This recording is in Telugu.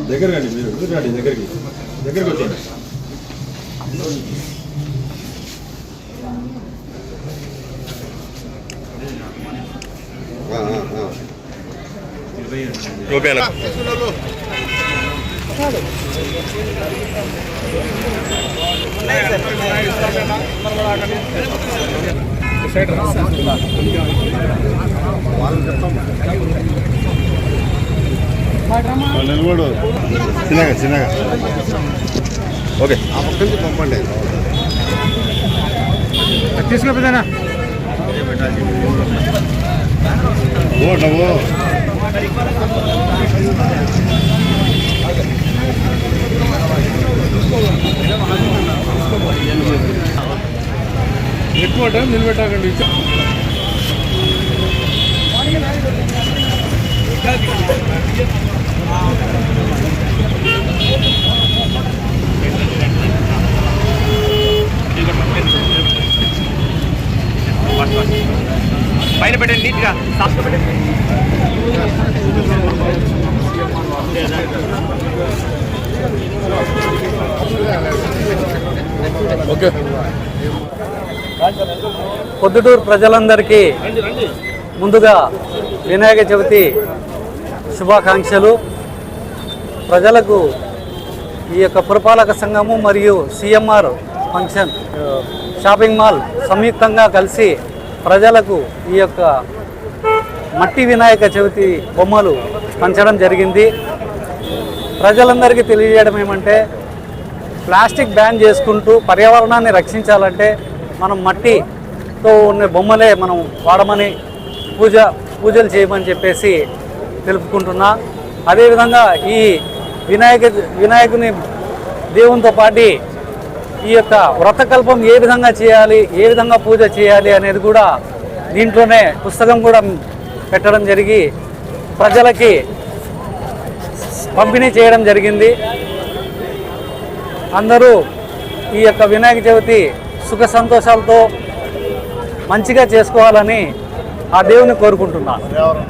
దగ్గర రండి, మీరు రండి, దగ్గరికి వచ్చేయండి. ఓకేనా? నిలబడు చిన్నగా ఓకే. ఆ పక్క నుంచి పంపండి, తీసుకుపోతానా? ఓ నవ్వు ఎక్కువ టైం నిలబెట్టాకండి. పైన పెట్టండి, నీట్గా సాఫ్ట్గా పెట్టండి. ఓకే. పొద్దుటూరు ప్రజలందరికీ ముందుగా వినాయక చవితి శుభాకాంక్షలు. ప్రజలకు ఈ యొక్క పురపాలక సంఘము మరియు సిఎంఆర్ ఫంక్షన్ షాపింగ్ మాల్ సంయుక్తంగా కలిసి ప్రజలకు ఈ యొక్క మట్టి వినాయక చవితి బొమ్మలు పంచడం జరిగింది. ప్రజలందరికీ తెలియజేయడం ఏమంటే, ప్లాస్టిక్ బ్యాన్ చేసుకుంటూ పర్యావరణాన్ని రక్షించాలంటే మనం మట్టితో ఉన్న బొమ్మలే మనం వాడమని పూజలు చేయమని చెప్పేసి తెలుపుకుంటున్నా. అదేవిధంగా ఈ వినాయకుని దేవునితో పాటు ఈ యొక్క వ్రతకల్పం ఏ విధంగా చేయాలి, ఏ విధంగా పూజ చేయాలి అనేది కూడా దీంట్లోనే పుస్తకం కూడా పెట్టడం జరిగి ప్రజలకి పంపిణీ చేయడం జరిగింది. అందరూ ఈ యొక్క వినాయక చవితి సుఖ సంతోషాలతో మంచిగా చేసుకోవాలని ఆ దేవుని కోరుకుంటున్నాను.